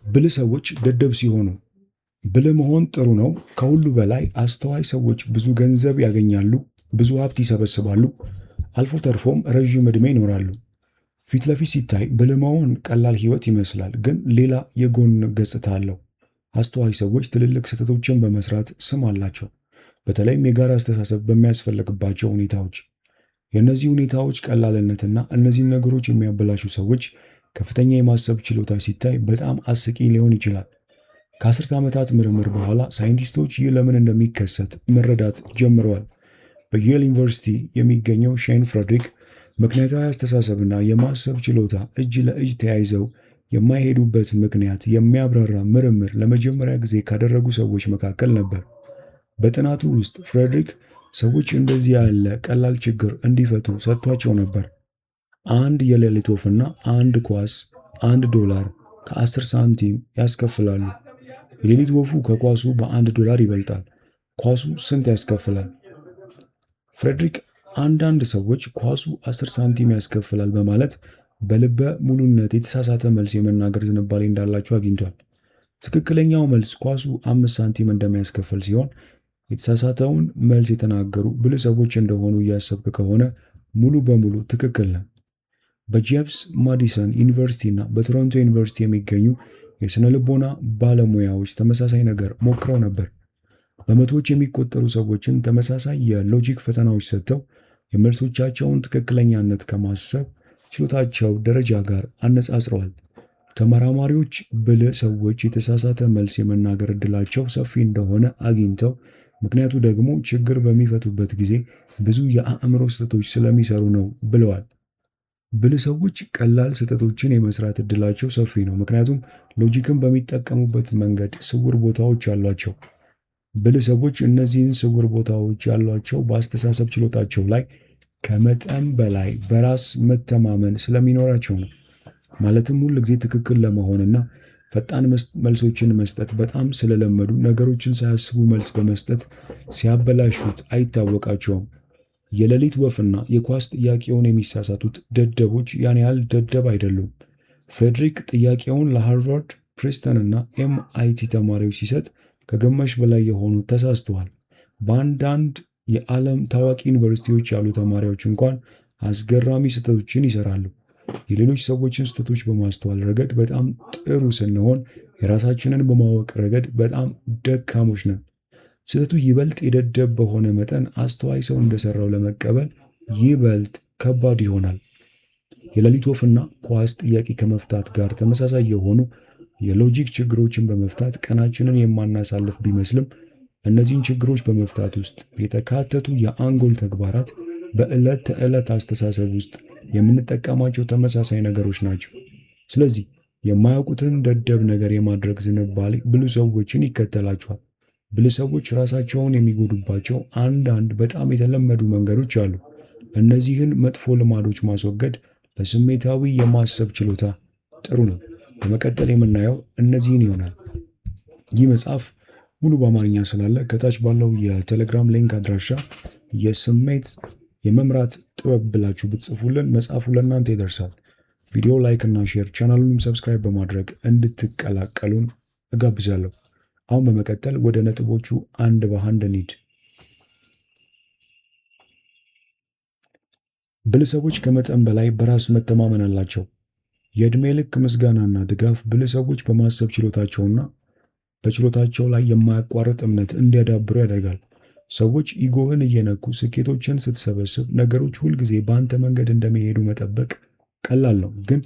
ብልህ ሰዎች ደደብ ሲሆኑ። ብልህ መሆን ጥሩ ነው። ከሁሉ በላይ አስተዋይ ሰዎች ብዙ ገንዘብ ያገኛሉ፣ ብዙ ሀብት ይሰበስባሉ፣ አልፎ ተርፎም ረዥም ዕድሜ ይኖራሉ። ፊት ለፊት ሲታይ ብልህ መሆን ቀላል ሕይወት ይመስላል፣ ግን ሌላ የጎን ገጽታ አለው። አስተዋይ ሰዎች ትልልቅ ስህተቶችን በመስራት ስም አላቸው፣ በተለይም የጋራ አስተሳሰብ በሚያስፈልግባቸው ሁኔታዎች። የእነዚህ ሁኔታዎች ቀላልነትና እነዚህን ነገሮች የሚያበላሹ ሰዎች ከፍተኛ የማሰብ ችሎታ ሲታይ በጣም አስቂኝ ሊሆን ይችላል። ከአስርተ ዓመታት ምርምር በኋላ ሳይንቲስቶች ይህ ለምን እንደሚከሰት መረዳት ጀምረዋል። በየል ዩኒቨርሲቲ የሚገኘው ሼን ፍሬድሪክ ምክንያታዊ አስተሳሰብና የማሰብ ችሎታ እጅ ለእጅ ተያይዘው የማይሄዱበት ምክንያት የሚያብራራ ምርምር ለመጀመሪያ ጊዜ ካደረጉ ሰዎች መካከል ነበር። በጥናቱ ውስጥ ፍሬድሪክ ሰዎች እንደዚህ ያለ ቀላል ችግር እንዲፈቱ ሰጥቷቸው ነበር። አንድ የሌሊት ወፍና አንድ ኳስ $1 ከ10 ሳንቲም ያስከፍላሉ። የሌሊት ወፉ ከኳሱ $1 ይበልጣል። ኳሱ ስንት ያስከፍላል? ፍሬድሪክ አንዳንድ ሰዎች ኳሱ 10 ሳንቲም ያስከፍላል በማለት በልበ ሙሉነት የተሳሳተ መልስ የመናገር ዝንባሌ እንዳላቸው አግኝቷል። ትክክለኛው መልስ ኳሱ 5 ሳንቲም እንደሚያስከፍል ሲሆን የተሳሳተውን መልስ የተናገሩ ብልህ ሰዎች እንደሆኑ እያሰብክ ከሆነ ሙሉ በሙሉ ትክክል ነህ። በጄምስ ማዲሰን ዩኒቨርሲቲ እና በቶሮንቶ ዩኒቨርሲቲ የሚገኙ የሥነ ልቦና ባለሙያዎች ተመሳሳይ ነገር ሞክረው ነበር። በመቶዎች የሚቆጠሩ ሰዎችን ተመሳሳይ የሎጂክ ፈተናዎች ሰጥተው የመልሶቻቸውን ትክክለኛነት ከማሰብ ችሎታቸው ደረጃ ጋር አነጻጽረዋል። ተመራማሪዎች ብልህ ሰዎች የተሳሳተ መልስ የመናገር ዕድላቸው ሰፊ እንደሆነ አግኝተው፣ ምክንያቱ ደግሞ ችግር በሚፈቱበት ጊዜ ብዙ የአእምሮ ስህተቶች ስለሚሰሩ ነው ብለዋል። ብልህ ሰዎች ቀላል ስህተቶችን የመስራት ዕድላቸው ሰፊ ነው፣ ምክንያቱም ሎጂክን በሚጠቀሙበት መንገድ ስውር ቦታዎች አሏቸው። ብልህ ሰዎች እነዚህን ስውር ቦታዎች ያሏቸው በአስተሳሰብ ችሎታቸው ላይ ከመጠን በላይ በራስ መተማመን ስለሚኖራቸው ነው። ማለትም ሁል ጊዜ ትክክል ለመሆንና ፈጣን መልሶችን መስጠት በጣም ስለለመዱ ነገሮችን ሳያስቡ መልስ በመስጠት ሲያበላሹት አይታወቃቸውም። የሌሊት ወፍና የኳስ ጥያቄውን የሚሳሳቱት ደደቦች ያን ያህል ደደብ አይደሉም። ፍሬድሪክ ጥያቄውን ለሃርቫርድ፣ ፕሪንስተን እና MIT ተማሪዎች ሲሰጥ ከግማሽ በላይ የሆኑት ተሳስተዋል። በአንዳንድ የዓለም ታዋቂ ዩኒቨርሲቲዎች ያሉ ተማሪዎች እንኳን አስገራሚ ስህተቶችን ይሰራሉ። የሌሎች ሰዎችን ስህተቶች በማስተዋል ረገድ በጣም ጥሩ ስንሆን፣ የራሳችንን በማወቅ ረገድ በጣም ደካሞች ነን። ስህተቱ ይበልጥ የደደብ በሆነ መጠን አስተዋይ ሰው እንደሰራው ለመቀበል ይበልጥ ከባድ ይሆናል። የሌሊት ወፍና ኳስ ጥያቄ ከመፍታት ጋር ተመሳሳይ የሆኑ የሎጂክ ችግሮችን በመፍታት ቀናችንን የማናሳልፍ ቢመስልም፣ እነዚህን ችግሮች በመፍታት ውስጥ የተካተቱ የአንጎል ተግባራት በዕለት ተዕለት አስተሳሰብ ውስጥ የምንጠቀማቸው ተመሳሳይ ነገሮች ናቸው። ስለዚህ የማያውቁትን ደደብ ነገር የማድረግ ዝንባሌ ብልህ ሰዎችን ይከተላቸዋል። ብልህ ሰዎች ራሳቸውን የሚጎዱባቸው አንዳንድ በጣም የተለመዱ መንገዶች አሉ። እነዚህን መጥፎ ልማዶች ማስወገድ ለስሜታዊ የማሰብ ችሎታ ጥሩ ነው። በመቀጠል የምናየው እነዚህን ይሆናል። ይህ መጽሐፍ ሙሉ በአማርኛ ስላለ ከታች ባለው የቴሌግራም ሊንክ አድራሻ የስሜት የመምራት ጥበብ ብላችሁ ብትጽፉልን መጽሐፉ ለእናንተ ይደርሳል። ቪዲዮ ላይክ እና ሼር፣ ቻናሉንም ሰብስክራይብ በማድረግ እንድትቀላቀሉን እጋብዛለሁ። አሁን በመቀጠል ወደ ነጥቦቹ አንድ በአንድ እንሂድ። ብልህ ሰዎች ከመጠን በላይ በራስ መተማመን አላቸው። የዕድሜ ልክ ምስጋናና ድጋፍ ብልህ ሰዎች በማሰብ ችሎታቸውና በችሎታቸው ላይ የማያቋርጥ እምነት እንዲያዳብሩ ያደርጋል። ሰዎች ኢጎህን እየነኩ ስኬቶችን ስትሰበስብ ነገሮች ሁልጊዜ በአንተ መንገድ እንደሚሄዱ መጠበቅ ቀላል ነው፣ ግን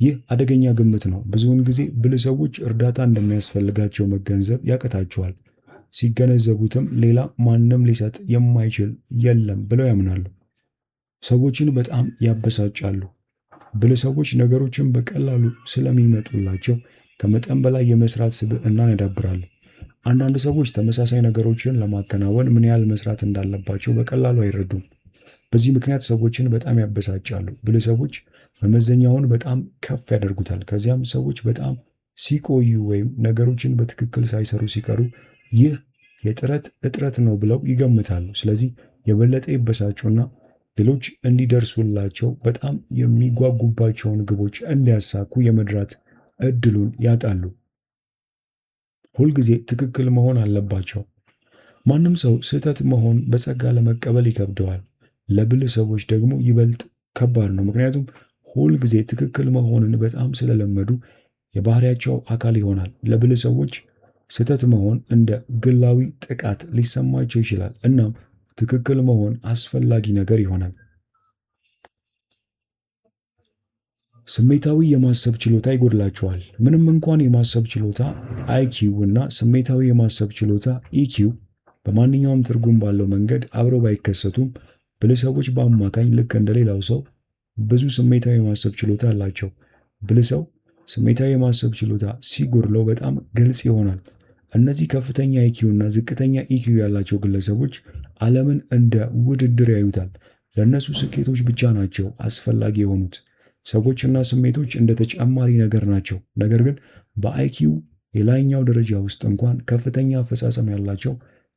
ይህ አደገኛ ግምት ነው። ብዙውን ጊዜ ብልህ ሰዎች እርዳታ እንደሚያስፈልጋቸው መገንዘብ ያቅታቸዋል። ሲገነዘቡትም ሌላ ማንም ሊሰጥ የማይችል የለም ብለው ያምናሉ። ሰዎችን በጣም ያበሳጫሉ። ብልህ ሰዎች ነገሮችን በቀላሉ ስለሚመጡላቸው ከመጠን በላይ የመስራት ስብዕናን ያዳብራሉ። አንዳንድ ሰዎች ተመሳሳይ ነገሮችን ለማከናወን ምን ያህል መስራት እንዳለባቸው በቀላሉ አይረዱም። በዚህ ምክንያት ሰዎችን በጣም ያበሳጫሉ። ብልህ ሰዎች መመዘኛውን በጣም ከፍ ያደርጉታል። ከዚያም ሰዎች በጣም ሲቆዩ ወይም ነገሮችን በትክክል ሳይሰሩ ሲቀሩ ይህ የጥረት እጥረት ነው ብለው ይገምታሉ። ስለዚህ የበለጠ ይበሳጩና ሌሎች እንዲደርሱላቸው በጣም የሚጓጉባቸውን ግቦች እንዲያሳኩ የመድራት እድሉን ያጣሉ። ሁልጊዜ ትክክል መሆን አለባቸው። ማንም ሰው ስህተት መሆን በጸጋ ለመቀበል ይከብደዋል። ለብልህ ሰዎች ደግሞ ይበልጥ ከባድ ነው። ምክንያቱም ሁልጊዜ ትክክል መሆንን በጣም ስለለመዱ የባህሪያቸው አካል ይሆናል። ለብልህ ሰዎች ስህተት መሆን እንደ ግላዊ ጥቃት ሊሰማቸው ይችላል። እናም ትክክል መሆን አስፈላጊ ነገር ይሆናል። ስሜታዊ የማሰብ ችሎታ ይጎድላቸዋል። ምንም እንኳን የማሰብ ችሎታ አይኪው እና ስሜታዊ የማሰብ ችሎታ ኢኪው በማንኛውም ትርጉም ባለው መንገድ አብረው ባይከሰቱም ብልህ ሰዎች በአማካኝ ልክ እንደሌላው ሰው ብዙ ስሜታዊ የማሰብ ችሎታ አላቸው። ብልህ ሰው ስሜታዊ የማሰብ ችሎታ ሲጎድለው በጣም ግልጽ ይሆናል። እነዚህ ከፍተኛ ኢኪው እና ዝቅተኛ ኢኪው ያላቸው ግለሰቦች ዓለምን እንደ ውድድር ያዩታል። ለእነሱ ስኬቶች ብቻ ናቸው አስፈላጊ የሆኑት። ሰዎችና ስሜቶች እንደ ተጨማሪ ነገር ናቸው። ነገር ግን በአይኪው የላይኛው ደረጃ ውስጥ እንኳን ከፍተኛ አፈጻጸም ያላቸው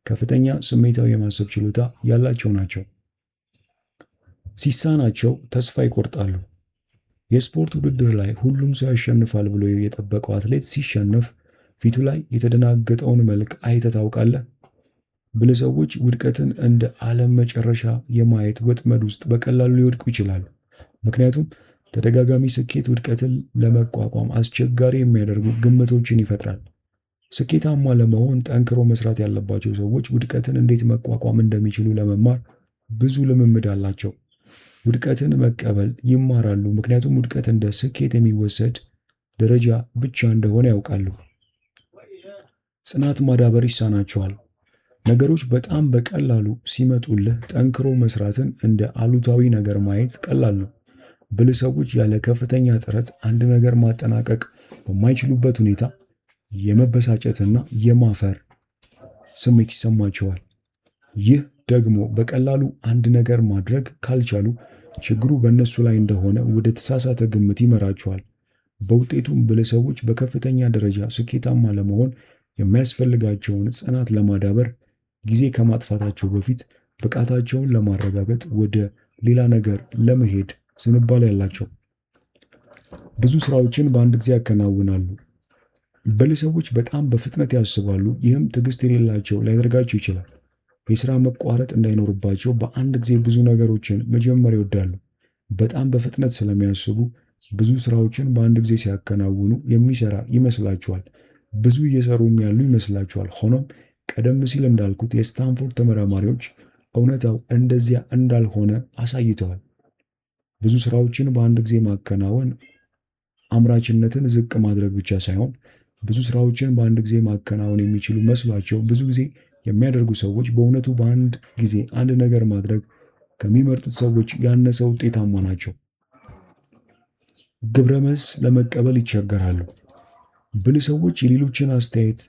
ከፍተኛ ስሜታዊ የማሰብ ችሎታ ያላቸው ናቸው። ሲሳናቸው ተስፋ ይቆርጣሉ። የስፖርት ውድድር ላይ ሁሉም ሰው ያሸንፋል ብሎ የጠበቀው አትሌት ሲሸነፍ ፊቱ ላይ የተደናገጠውን መልክ አይተህ ታውቃለህ? ብልህ ሰዎች ውድቀትን እንደ ዓለም መጨረሻ የማየት ወጥመድ ውስጥ በቀላሉ ሊወድቁ ይችላሉ። ምክንያቱም ተደጋጋሚ ስኬት ውድቀትን ለመቋቋም አስቸጋሪ የሚያደርጉ ግምቶችን ይፈጥራል። ስኬታማ ለመሆን ጠንክሮ መስራት ያለባቸው ሰዎች ውድቀትን እንዴት መቋቋም እንደሚችሉ ለመማር ብዙ ልምምድ አላቸው። ውድቀትን መቀበል ይማራሉ፣ ምክንያቱም ውድቀት እንደ ስኬት የሚወሰድ ደረጃ ብቻ እንደሆነ ያውቃሉ። ጽናት ማዳበር ይሳናቸዋል። ነገሮች በጣም በቀላሉ ሲመጡልህ ጠንክሮ መስራትን እንደ አሉታዊ ነገር ማየት ቀላል ነው። ብልህ ሰዎች ያለ ከፍተኛ ጥረት አንድ ነገር ማጠናቀቅ በማይችሉበት ሁኔታ የመበሳጨትና የማፈር ስሜት ይሰማቸዋል። ይህ ደግሞ በቀላሉ አንድ ነገር ማድረግ ካልቻሉ ችግሩ በእነሱ ላይ እንደሆነ ወደ ተሳሳተ ግምት ይመራቸዋል። በውጤቱም ብልህ ሰዎች በከፍተኛ ደረጃ ስኬታማ ለመሆን የሚያስፈልጋቸውን ጽናት ለማዳበር ጊዜ ከማጥፋታቸው በፊት ብቃታቸውን ለማረጋገጥ ወደ ሌላ ነገር ለመሄድ ዝንባሌ ያላቸው። ብዙ ስራዎችን በአንድ ጊዜ ያከናውናሉ። ብልህ ሰዎች በጣም በፍጥነት ያስባሉ። ይህም ትዕግስት የሌላቸው ሊያደርጋቸው ይችላል። የሥራ መቋረጥ እንዳይኖርባቸው በአንድ ጊዜ ብዙ ነገሮችን መጀመር ይወዳሉ። በጣም በፍጥነት ስለሚያስቡ ብዙ ስራዎችን በአንድ ጊዜ ሲያከናውኑ የሚሰራ ይመስላቸዋል። ብዙ እየሰሩም ያሉ ይመስላቸዋል። ሆኖም ቀደም ሲል እንዳልኩት የስታንፎርድ ተመራማሪዎች እውነታው እንደዚያ እንዳልሆነ አሳይተዋል። ብዙ ስራዎችን በአንድ ጊዜ ማከናወን አምራችነትን ዝቅ ማድረግ ብቻ ሳይሆን ብዙ ስራዎችን በአንድ ጊዜ ማከናወን የሚችሉ መስሏቸው ብዙ ጊዜ የሚያደርጉ ሰዎች በእውነቱ በአንድ ጊዜ አንድ ነገር ማድረግ ከሚመርጡት ሰዎች ያነሰ ውጤታማ ናቸው። ግብረ መልስ ለመቀበል ይቸገራሉ። ብልህ ሰዎች የሌሎችን አስተያየት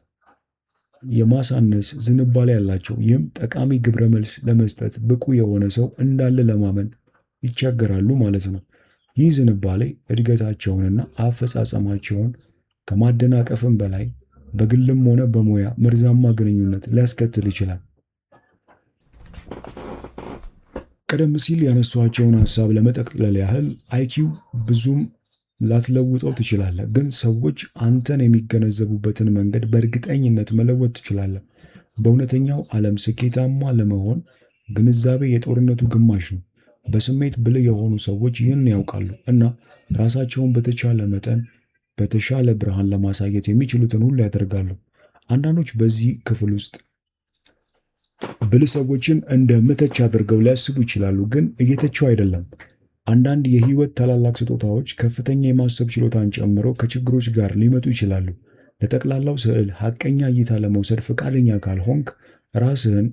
የማሳነስ ዝንባሌ ያላቸው፣ ይህም ጠቃሚ ግብረ መልስ ለመስጠት ብቁ የሆነ ሰው እንዳለ ለማመን ይቸገራሉ ማለት ነው። ይህ ዝንባሌ እድገታቸውንና አፈጻጸማቸውን ከማደናቀፍም በላይ በግልም ሆነ በሙያ መርዛማ ግንኙነት ሊያስከትል ይችላል። ቀደም ሲል ያነሷቸውን ሐሳብ ለመጠቅለል ያህል አይኪው ብዙም ላትለውጠው ትችላለህ፣ ግን ሰዎች አንተን የሚገነዘቡበትን መንገድ በእርግጠኝነት መለወጥ ትችላለህ። በእውነተኛው ዓለም ስኬታማ ለመሆን ግንዛቤ የጦርነቱ ግማሽ ነው። በስሜት ብልህ የሆኑ ሰዎች ይህን ያውቃሉ እና ራሳቸውን በተቻለ መጠን በተሻለ ብርሃን ለማሳየት የሚችሉትን ሁሉ ያደርጋሉ። አንዳንዶች በዚህ ክፍል ውስጥ ብልህ ሰዎችን እንደ ምተች አድርገው ሊያስቡ ይችላሉ፣ ግን እየተቸው አይደለም። አንዳንድ የህይወት ታላላቅ ስጦታዎች ከፍተኛ የማሰብ ችሎታን ጨምሮ ከችግሮች ጋር ሊመጡ ይችላሉ። ለጠቅላላው ስዕል ሐቀኛ እይታ ለመውሰድ ፈቃደኛ ካልሆንክ ራስህን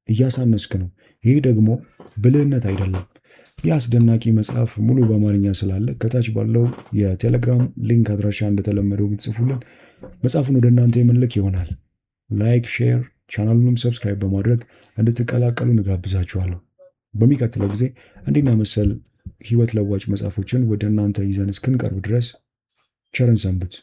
እያሳነስክ ነው። ይህ ደግሞ ብልህነት አይደለም። ይህ አስደናቂ መጽሐፍ ሙሉ በአማርኛ ስላለ ከታች ባለው የቴሌግራም ሊንክ አድራሻ እንደተለመደው ብትጽፉልን መጽሐፉን ወደ እናንተ የምንልክ ይሆናል። ላይክ፣ ሼር፣ ቻናሉንም ሰብስክራይብ በማድረግ እንድትቀላቀሉ እንጋብዛችኋለሁ። በሚቀጥለው ጊዜ እንዲና መሰል ህይወት ለዋጭ መጽሐፎችን ወደ እናንተ ይዘን እስክንቀርብ ድረስ ቸርን ሰንብት።